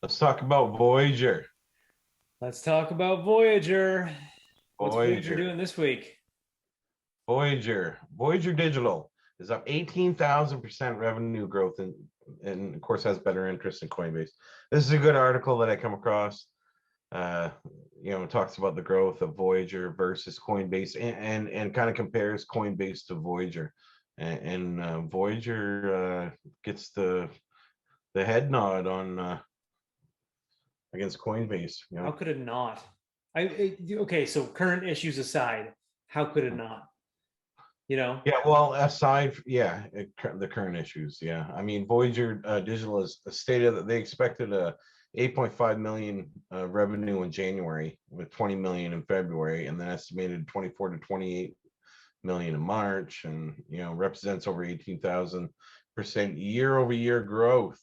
Let's talk about Voyager. Let's talk about Voyager. What's Voyager Voyager. doing this week? Voyager Digital is up 18,000% revenue growth and of course has better interest in Coinbase. This is a good article that I come across. Uh, it talks about the growth of Voyager versus Coinbase and kind of compares Coinbase to Voyager. And Voyager gets the head nod on against Coinbase. How could it not? Okay, so current issues aside, how could it not? You know? Yeah, well, the current issues. Yeah, I mean, Voyager Digital has stated that they expected a 8.5 million revenue in January, with 20 million in February, and then estimated 24 to 28 million in March, and represents over 18,000% year-over-year growth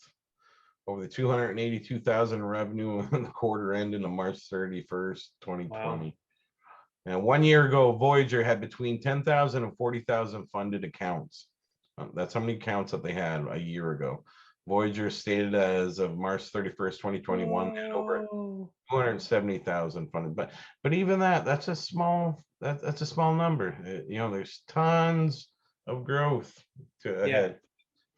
over the 282,000 revenue in the quarter ending on March 31st, Wow. 2020. And 1 year ago, Voyager had between 10,000 and 40,000 funded accounts. That's how many accounts that they had a year ago. Voyager stated as of March 31st, 2021, they had over Whoa. 270,000 funded. But even that's a small number. There's tons of growth Yeah. ahead.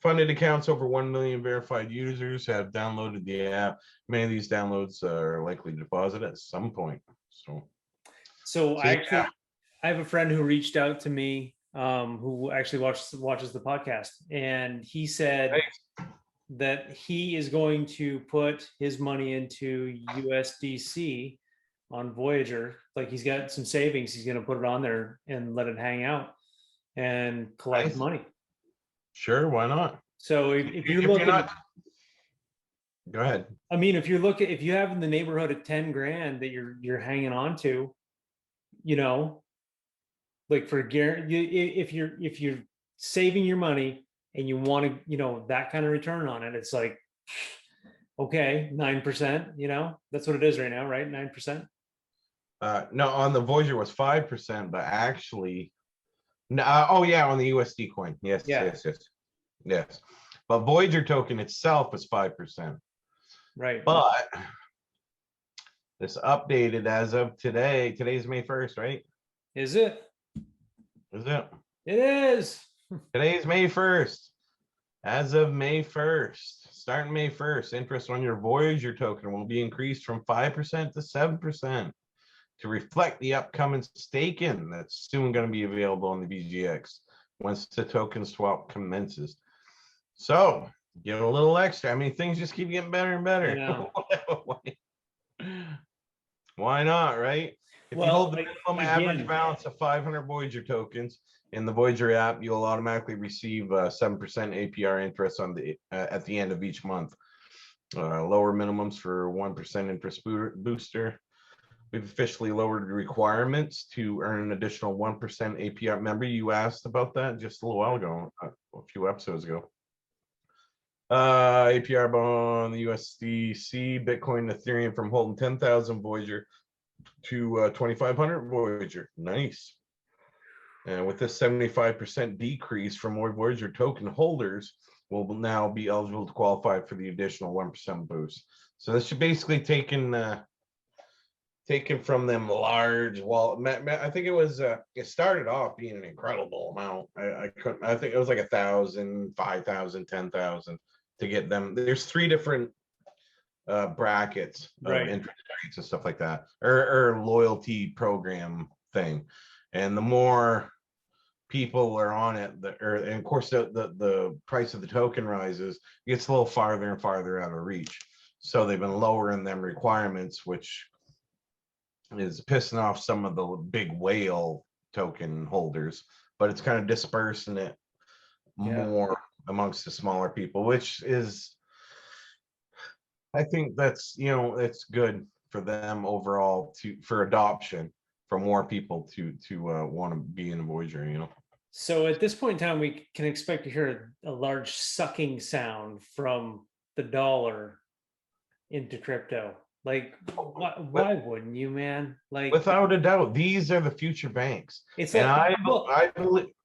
Funded accounts, over 1 million verified users have downloaded the app. Many of these downloads are likely to deposit at some point. So So I yeah, actually I have a friend who reached out to me, who actually watches the podcast, and he said that he is going to put his money into USDC on Voyager. Like he's got some savings, he's going to put it on there and let it hang out and collect nice. money. Sure, why not? So if you're If you're looking, not, go ahead. I mean, if you have in the neighborhood of 10 grand that you're hanging on to, you know, like for if you're saving your money and you want to, that kind of return on it, it's like, okay, 9%, that's what it is right now, right? 9%. No, on the Voyager was 5%, but actually, no. Oh yeah, on the USD coin. Yes, Yeah, yes, yes, yes. But Voyager token itself was 5%. right. But this updated as of today. Today's May 1st, right? Is it? Is it? It is. Today's May 1st. As of May 1st, starting May 1st, interest on your Voyager token will be increased from 5% to 7% to reflect the upcoming staking that's soon going to be available on the VGX once the token swap commences. So get a little extra. I mean, things just keep getting better and I better. know. Why not, right? If you Well, hold the minimum average again, balance of 500 Voyager tokens in the Voyager app, you'll automatically receive 7% APR interest on the at the end of each month. Lower minimums for 1% interest booster. We've officially lowered the requirements to earn an additional 1% APR. Remember, you asked about that just a little while ago, a few episodes ago. APR on the USDC, Bitcoin, Ethereum from holding 10,000 Voyager to 2,500 Voyager. Nice. And with this 75% decrease from more Voyager token holders, will now be eligible to qualify for the additional 1% boost. So this should basically taken from them large. Well, I think it started off being an incredible amount. I think it was like 1,000, 5,000, 10,000 to get them. There's three different brackets of right. interest rates and stuff like that, or loyalty program thing. And the more people are on it, and of course the price of the token rises, it gets a little farther and farther out of reach. So they've been lowering them requirements, which is pissing off some of the big whale token holders, but it's kind of dispersing it Yeah. more amongst the smaller people, which is, I think that's it's good for them overall for adoption, for more people to want to be in a Voyager. So at this point in time, we can expect to hear a large sucking sound from the dollar into crypto. Like, why But wouldn't you, man? Like, without a doubt, these are the future banks, it's and like, well,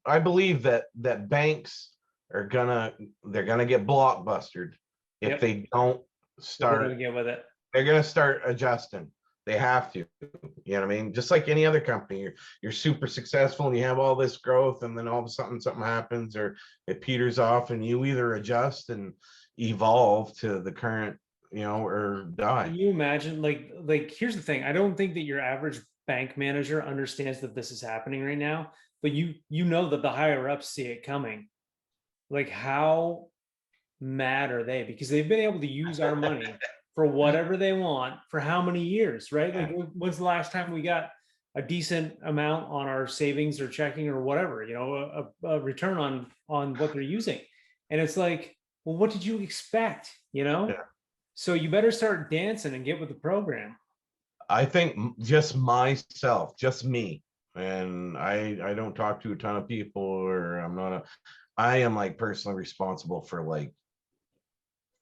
I believe that banks they're gonna get blockbustered if yep. they don't start, get with it. they're going to start adjusting. They have to, you know what I mean? Just like any other company, you're super successful and you have all this growth, and then all of a sudden something happens or it peters off, and you either adjust and evolve to the current, you know, or die. Can you imagine, like here's the thing. I don't think that your average bank manager understands that this is happening right now, but you know that the higher ups see it coming. Like, how mad are they? Because they've been able to use our money for whatever they want for how many years, right? Like, when's the last time we got a decent amount on our savings or checking or whatever, you know, a return on what they're using? And it's like, well, what did you expect, you know? Yeah. So you better start dancing and get with the program. I think just myself, just me, and I don't talk to a ton of people, or I am like personally responsible for like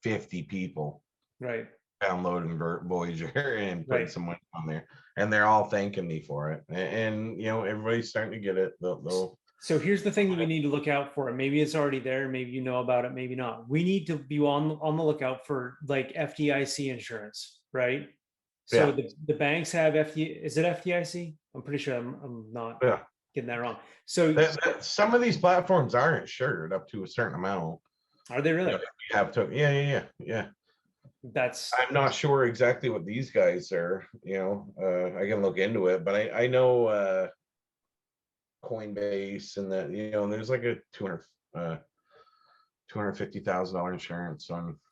50 people Right. downloading Voyager and putting Right. some money on there, and they're all thanking me for it. And you know, everybody's starting to get it. They'll So here's the thing that we need to look out for. Maybe it's already there. Maybe you know about it. Maybe not. We need to be on the lookout for like FDIC insurance, right? So Yeah. the banks have is it FDIC? I'm pretty sure I'm not Yeah. getting that wrong. So Some of these platforms are insured up to a certain amount. are they really? You have to, yeah. That's I'm not sure exactly what these guys are, you know, I can look into it, but I know Coinbase and that, you know, there's like a $250,000 insurance on